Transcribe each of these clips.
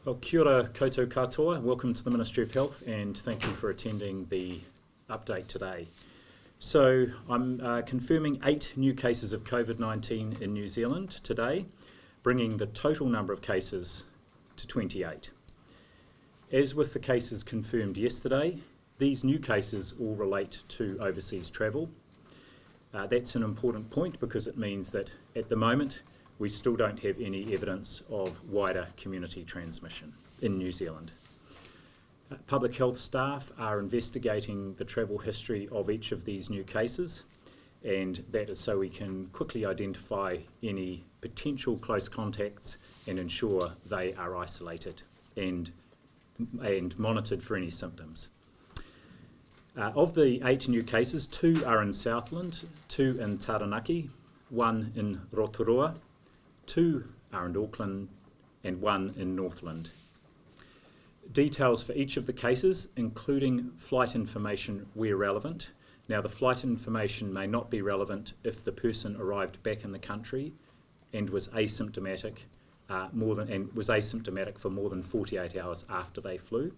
Well, kia ora koutou katoa. Welcome to the Ministry of Health, and thank you for attending the update today. So I'm confirming 8 new cases of COVID-19 in New Zealand today, bringing the total number of cases to 28. As with the cases confirmed yesterday, these new cases all relate to overseas travel. That's an important point because it means that at the moment we still don't have any evidence of wider community transmission in New Zealand. Public health staff are investigating the travel history of each of these new cases, and that is so we can quickly identify any potential close contacts and ensure they are isolated and monitored for any symptoms. Of the 8 new cases, 2 are in Southland, 2 in Taranaki, 1 in Rotorua, 2 are in Auckland, and 1 in Northland. Details for each of the cases, including flight information where relevant. Now, the flight information may not be relevant if the person arrived back in the country and was asymptomatic for more than 48 hours after they flew.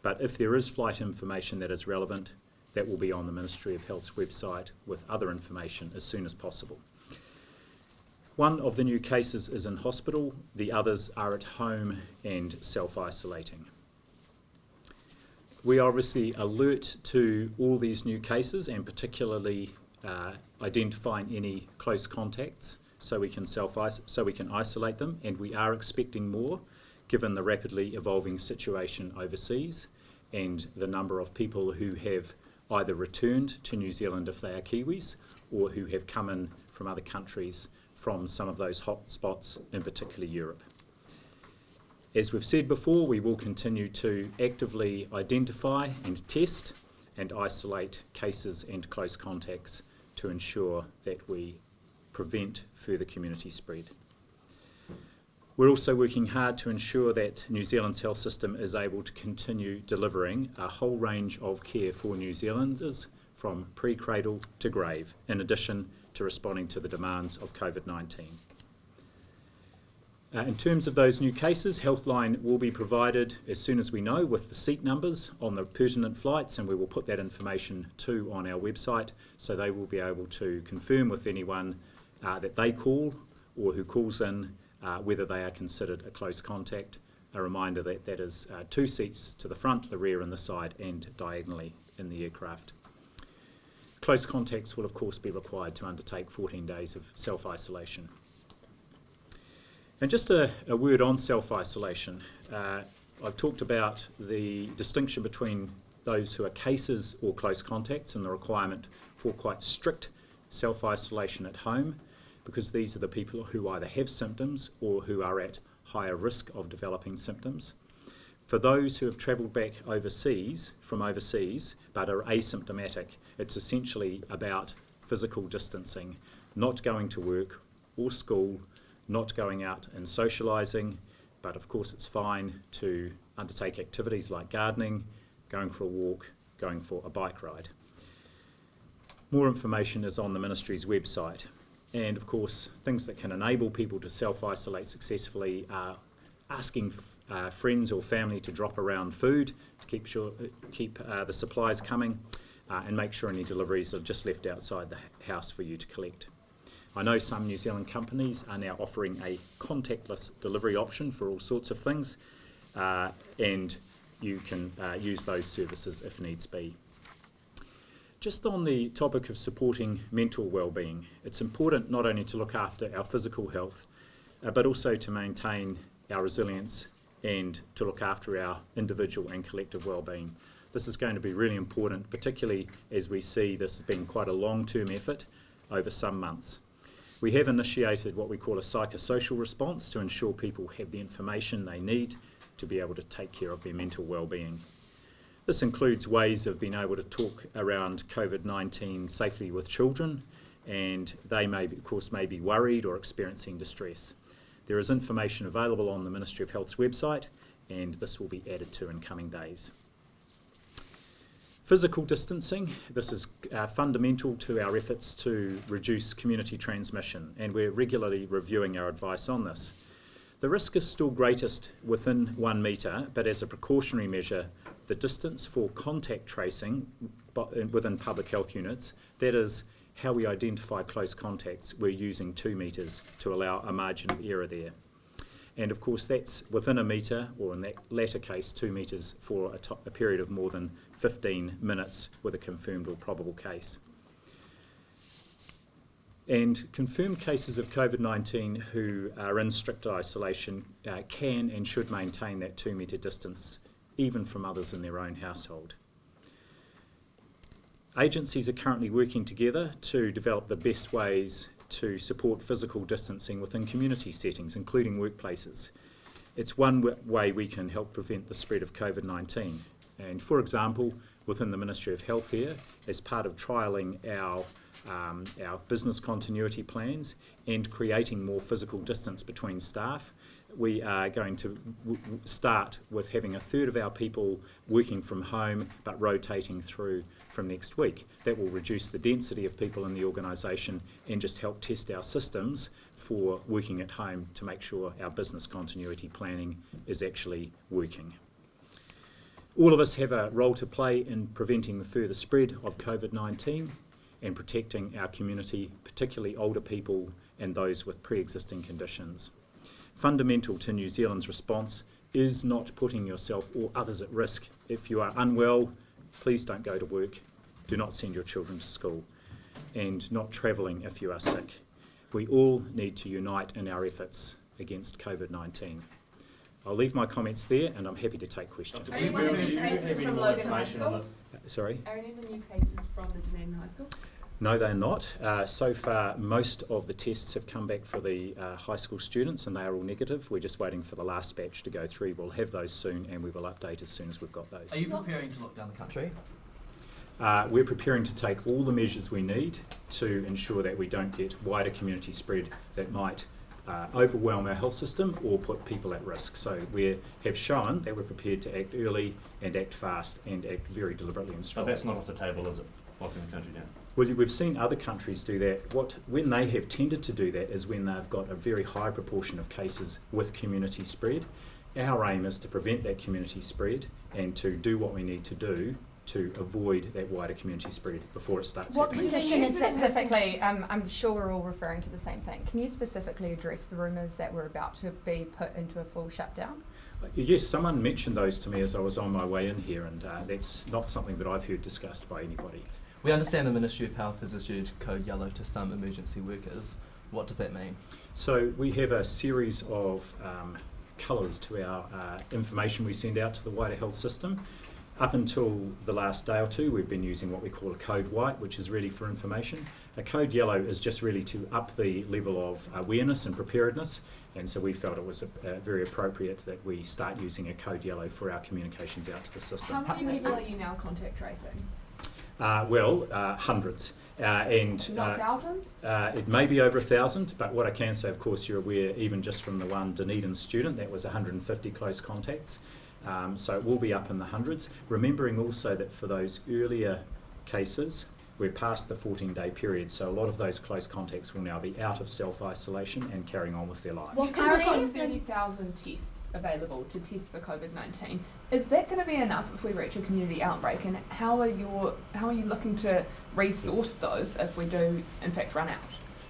But if there is flight information that is relevant, that will be on the Ministry of Health's website with other information as soon as possible. 1 of the new cases is in hospital, the others are at home and self-isolating. We are obviously alert to all these new cases and particularly identifying any close contacts so we can isolate them, and we are expecting more given the rapidly evolving situation overseas and the number of people who have either returned to New Zealand if they are Kiwis or who have come in from other countries from some of those hot spots, in particular Europe. As we've said before, we will continue to actively identify and test and isolate cases and close contacts to ensure that we prevent further community spread. We're also working hard to ensure that New Zealand's health system is able to continue delivering a whole range of care for New Zealanders from pre-cradle to grave, in addition to responding to the demands of COVID-19. In terms of those new cases, Healthline will be provided as soon as we know with the seat numbers on the pertinent flights, and we will put that information too on our website so they will be able to confirm with anyone that they call or who calls in whether they are considered a close contact. A reminder that that is 2 seats to the front, the rear and the side, and diagonally in the aircraft. Close contacts will of course be required to undertake 14 days of self-isolation. And just a word on self-isolation. I've talked about the distinction between those who are cases or close contacts and the requirement for quite strict self-isolation at home, because these are the people who either have symptoms or who are at higher risk of developing symptoms. For those who have travelled back from overseas but are asymptomatic, it's essentially about physical distancing, not going to work or school, not going out and socialising, but of course it's fine to undertake activities like gardening, going for a walk, going for a bike ride. More information is on the Ministry's website. And of course, things that can enable people to self-isolate successfully are asking friends or family to drop around food to keep the supplies coming and make sure any deliveries are just left outside the house for you to collect. I know some New Zealand companies are now offering a contactless delivery option for all sorts of things, and you can use those services if needs be. Just on the topic of supporting mental well-being, it's important not only to look after our physical health, but also to maintain our resilience and to look after our individual and collective well-being. This is going to be really important, particularly as we see this has been quite a long-term effort over some months. We have initiated what we call a psychosocial response to ensure people have the information they need to be able to take care of their mental well-being. This includes ways of being able to talk around COVID-19 safely with children, and they may be worried or experiencing distress. There is information available on the Ministry of Health's website, and this will be added to in coming days. Physical distancing, this is fundamental to our efforts to reduce community transmission, and we're regularly reviewing our advice on this. The risk is still greatest within 1 metre, but as a precautionary measure, the distance for contact tracing within public health units, that is how we identify close contacts, we're using 2 metres to allow a margin of error there. And of course that's within 1 metre, or in that latter case 2 metres for a period of more than 15 minutes with a confirmed or probable case. And confirmed cases of COVID-19 who are in strict isolation can and should maintain that 2 metre distance, even from others in their own household. Agencies are currently working together to develop the best ways to support physical distancing within community settings, including workplaces. It's one way we can help prevent the spread of COVID-19. And for example, within the Ministry of Health here, as part of trialling our business continuity plans and creating more physical distance between staff, we are going to start with having 1/3 of our people working from home but rotating through from next week. That will reduce the density of people in the organisation and just help test our systems for working at home to make sure our business continuity planning is actually working. All of us have a role to play in preventing the further spread of COVID-19 and protecting our community, particularly older people and those with pre-existing conditions. Fundamental to New Zealand's response is not putting yourself or others at risk. If you are unwell, please don't go to work. Do not send your children to school, and not travelling if you are sick. We all need to unite in our efforts against COVID-19. I'll leave my comments there, and I'm happy to take questions. Are any of the new cases from Logan High School? Sorry? Are any of the new cases from the Dunedin High School? No, they're not. So far, most of the tests have come back for the high school students, and they are all negative. We're just waiting for the last batch to go through. We'll have those soon, and we will update as soon as we've got those. Are you preparing to lock down the country? We're preparing to take all the measures we need to ensure that we don't get wider community spread that might overwhelm our health system or put people at risk. So we have shown that we're prepared to act early and act fast and act very deliberately and strongly. But that's not off the table, is it? Locking the country down? Well, we've seen other countries do that. When they have tended to do that is when they've got a very high proportion of cases with community spread. Our aim is to prevent that community spread and to do what we need to do to avoid that wider community spread before it starts happening. What condition is that specifically? I'm sure we're all referring to the same thing. Can you specifically address the rumours that we're about to be put into a full shutdown? Yes, someone mentioned those to me as I was on my way in here, and that's not something that I've heard discussed by anybody. We understand the Ministry of Health has issued Code Yellow to some emergency workers. What does that mean? So we have a series of colours to our information we send out to the wider health system. Up until the last day or two, we've been using what we call a code white, which is really for information. A code yellow is just really to up the level of awareness and preparedness, and so we felt it was very appropriate that we start using a code yellow for our communications out to the system. How many people are you now contact tracing? Hundreds. And Not thousands? it may be over 1,000, but what I can say, of course, you're aware, even just from the one Dunedin student, that was 150 close contacts. So it will be up in the hundreds. Remembering also that for those earlier cases, we're past the 14-day period, so a lot of those close contacts will now be out of self-isolation and carrying on with their lives. Well, currently got 30,000 tests available to test for COVID-19. Is that going to be enough if we reach a community outbreak? And how are you looking to resource those if we do, in fact, run out?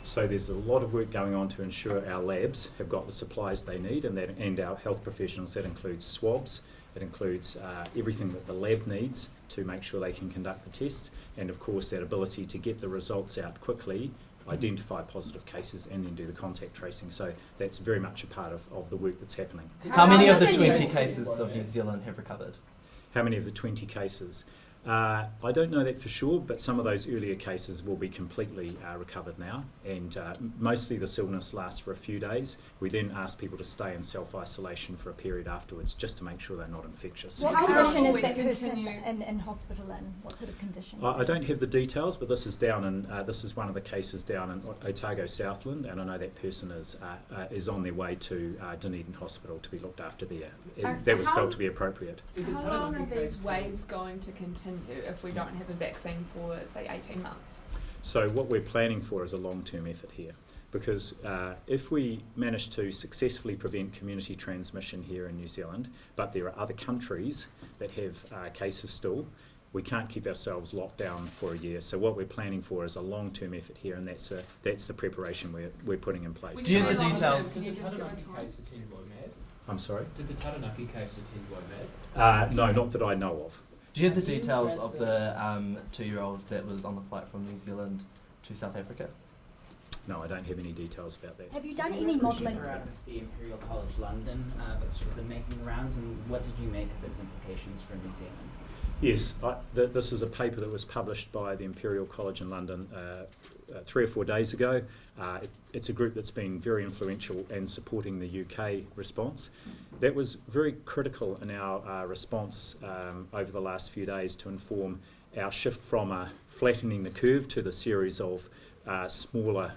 So there's a lot of work going on to ensure our labs have got the supplies they need, and our health professionals. That includes swabs, it includes everything that the lab needs to make sure they can conduct the tests, and of course that ability to get the results out quickly, identify positive cases, and then do the contact tracing. So that's very much a part of the work that's happening. How many of the 20 cases of New Zealand have recovered? How many of the 20 cases? I don't know that for sure, but some of those earlier cases will be completely recovered now, and mostly this illness lasts for a few days. We then ask people to stay in self-isolation for a period afterwards just to make sure they're not infectious. What condition is that person in hospital in? What sort of condition? I don't have the details, but this is down in this is one of the cases down in Otago Southland, and I know that person is on their way to Dunedin Hospital to be looked after there. That was felt to be appropriate. How long are these waves going to continue if we don't have a vaccine for, say, 18 months? So what we're planning for is a long-term effort here. because if we manage to successfully prevent community transmission here in New Zealand, but there are other countries that have cases still, we can't keep ourselves locked down for a year. So what we're planning for is a long-term effort here, and that's the preparation we're putting in place. Do you have the details? Did the Taranaki case attend WOMAD? I'm sorry? Did the Taranaki case attend WOMAD? No, not that I know of. Do you have the details of the 2-year-old that was on the flight from New Zealand to South Africa? No, I don't have any details about that. Have you done any modelling? Around the Imperial College London, that's sort of been making the rounds, and what did you make of those implications for New Zealand? Yes, this is a paper that was published by the Imperial College in London 3 or 4 days ago. It's a group that's been very influential in supporting the UK response. That was very critical in our response over the last few days to inform our shift from flattening the curve to the series of smaller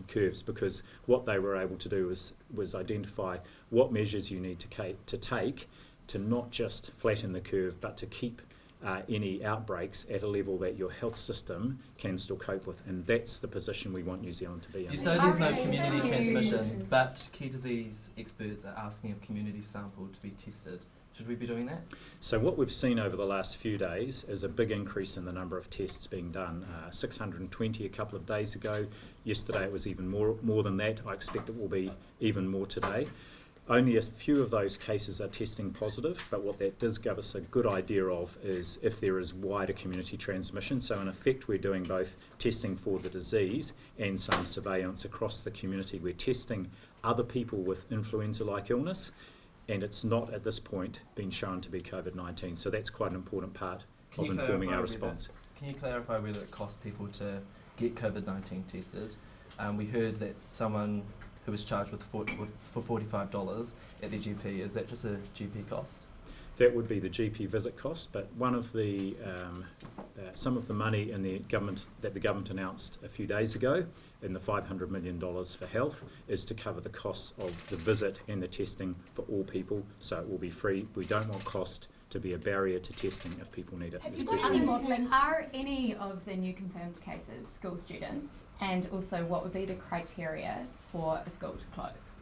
curves, because what they were able to do was identify what measures you need to take to not just flatten the curve, but to keep any outbreaks at a level that your health system can still cope with, and that's the position we want New Zealand to be in. You say there's no community transmission, but key disease experts are asking if community sample to be tested. Should we be doing that? So what we've seen over the last few days is a big increase in the number of tests being done. 620 a couple of days ago. Yesterday it was even more than that. I expect it will be even more today. Only a few of those cases are testing positive, but what that does give us a good idea of is if there is wider community transmission. So in effect we're doing both testing for the disease and some surveillance across the community. We're testing other people with influenza-like illness, and it's not at this point been shown to be COVID-19. So that's quite an important part of informing our response. Can you clarify whether it costs people to get COVID-19 tested? We heard that someone who was charged for $45 at their GP. Is that just a GP cost? That would be the GP visit cost, but one of the some of the money in the government that the government announced a few days ago in the $500 million for health is to cover the costs of the visit and the testing for all people, so it will be free. We don't want cost to be a barrier to testing if people need it. Have you done any modelling? Are any of the new confirmed cases school students, and also what would be the criteria for a school to close?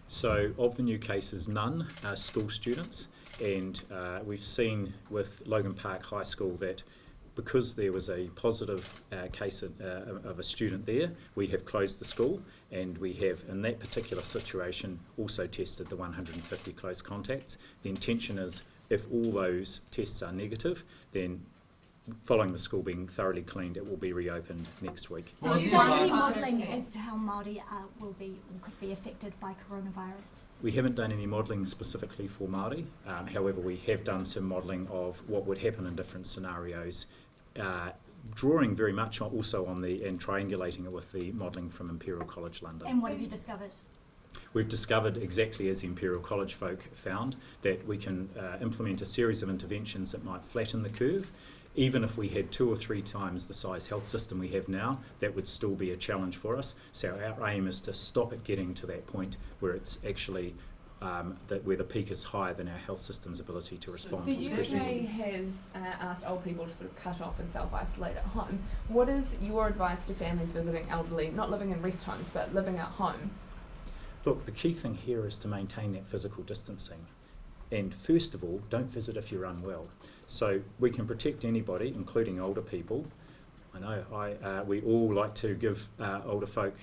So of the new cases, none are school students, and we've seen with Logan Park High School that because there was a positive case of a student there, we have closed the school, and we have in that particular situation also tested the 150 close contacts. The intention is if all those tests are negative, then following the school being thoroughly cleaned, it will be reopened next week. So have you done any modelling as to how Māori will be or could be affected by coronavirus? We haven't done any modelling specifically for Māori. However, we have done some modelling of what would happen in different scenarios, drawing very much also on and triangulating it with the modelling from Imperial College London. And what have you discovered? We've discovered, exactly as the Imperial College folk found, that we can implement a series of interventions that might flatten the curve. Even if we had 2 or 3 times the size health system we have now, that would still be a challenge for us. So our aim is to stop it getting to that point where it's actually where the peak is higher than our health system's ability to respond. The UK has asked old people to sort of cut off and self-isolate at home. What is your advice to families visiting elderly, not living in rest homes, but living at home? Look, the key thing here is to maintain that physical distancing. And first of all, don't visit if you're unwell. So we can protect anybody, including older people. I know we all like to give older folk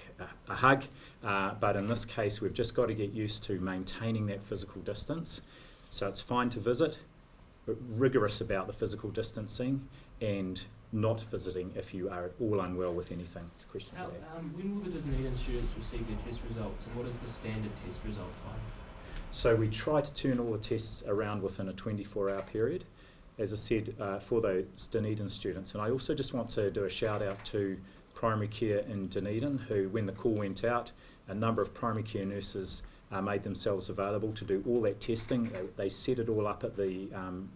a hug, but in this case we've just got to get used to maintaining that physical distance. So it's fine to visit, but rigorous about the physical distancing, and not visiting if you are at all unwell with anything. It's a question for that. When will the Dunedin students receive their test results, and what is the standard test result time? So we try to turn all the tests around within a 24-hour period, as I said, for those Dunedin students. And I also just want to do a shout out to primary care in Dunedin, who, when the call went out, a number of primary care nurses made themselves available to do all that testing. They set it all up at the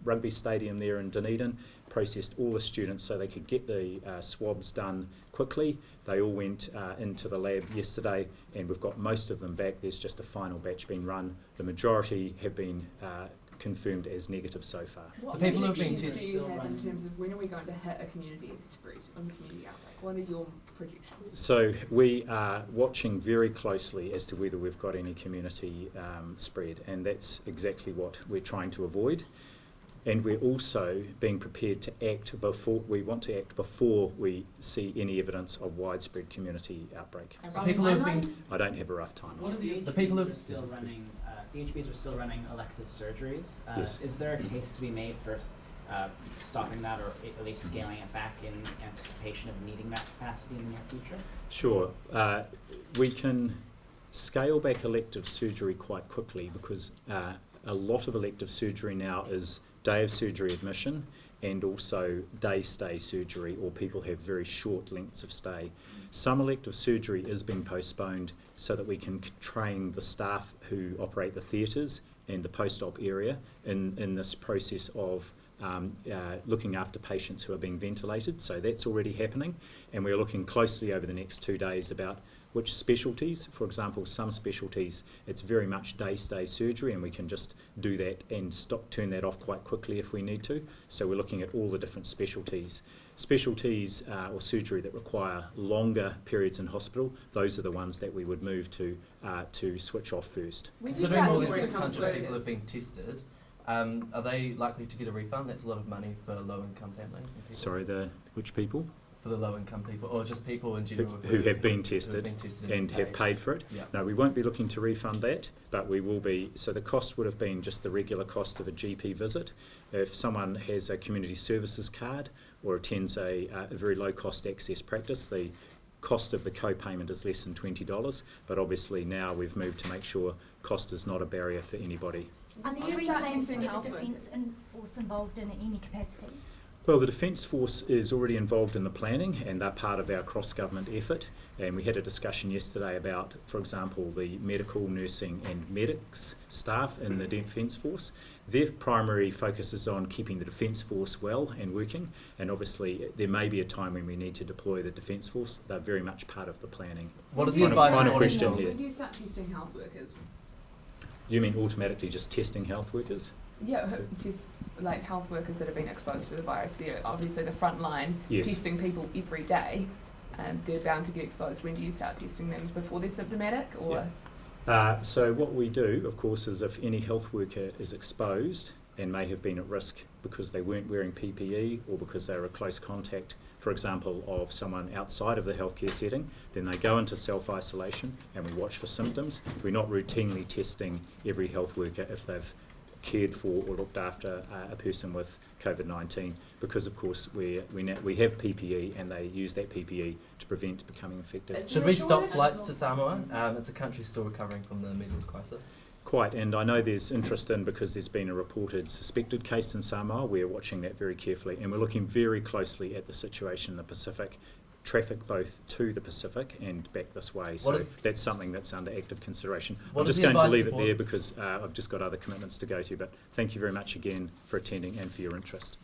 rugby stadium there in Dunedin, processed all the students so they could get the swabs done quickly. They all went into the lab yesterday, and we've got most of them back. There's just a final batch being run. The majority have been confirmed as negative so far. What The people who have been projections do you tested- have in terms of when are we going to hit a community spread, a community outbreak? What are your projections? So we are watching very closely as to whether we've got any community spread, and that's exactly what we're trying to avoid. And we're also being prepared to act before we see any evidence of widespread community outbreak. A So rough people who have timeline? been I don't have a rough time. What are The people who- DHBs are still running? DHBs are still running elective surgeries. Yes. Is there a case to be made for stopping that, or at least scaling it back in anticipation of needing that capacity in the near future? Sure. We can scale back elective surgery quite quickly because a lot of elective surgery now is day of surgery admission and also day stay surgery, or people have very short lengths of stay. Some elective surgery is being postponed so that we can train the staff who operate the theatres and the post-op area in this process of looking after patients who are being ventilated. So that's already happening, and we're looking closely over the next 2 days about which specialties. For example, some specialties it's very much day stay surgery, and we can just do that and turn that off quite quickly if we need to. So we're looking at all the different specialties or surgery that require longer periods in hospital. Those are the ones that we would move to switch off first. When do you Considering start more than testing health 600 people have workers? been tested, are they likely to get a refund? That's a lot of money for low-income families and people. Sorry, which people? For the low-income people, or just people in general Who have been who have tested been tested and have paid for it. Yeah. No, we won't be looking to refund that, but we will be. So the cost would have been just the regular cost of a GP visit. If someone has a community services card or attends a very low-cost access practice, the cost of the co-payment is less than $20. But obviously now we've moved to make sure cost is not a barrier for anybody. Are there When any you start plans to testing get health the Defence Force involved in any capacity? Well, the Defence Force is already involved in the planning, and they're part of our cross-government effort. And we had a discussion yesterday about, for example, the medical, nursing and medics staff in the Defence Force. Their primary focus is on keeping the Defence Force well and working, and obviously there may be a time when we need to deploy the Defence Force. They're very much part of the planning. What is When the do you advice start Final on question auditions? here. When do you start testing health workers? You mean automatically just testing health workers? Yeah, just like health workers that have been exposed to the virus. They're obviously the front line Yes. testing people every day. They're bound to get exposed. When do you start testing them? Before they're symptomatic, or So what we do, of course, is if any health worker is exposed and may have been at risk because they weren't wearing PPE or because they were a close contact, for example, of someone outside of the healthcare setting, then they go into self-isolation and we watch for symptoms. We're not routinely testing every health worker if they've cared for or looked after a person with COVID-19 because, of course, we have PPE and they use that PPE to prevent becoming infected. Should we stop flights to Samoa? It's a country still recovering from the measles crisis. Quite, and I know there's interest in because there's been a reported suspected case in Samoa. We're watching that very carefully, and we're looking very closely at the situation in the Pacific, traffic both to the Pacific and back this way. So that's something that's under active consideration. What I'm is just the going to advice leave it to board- there because I've just got other commitments to go to, but thank you very much again for attending and for your interest.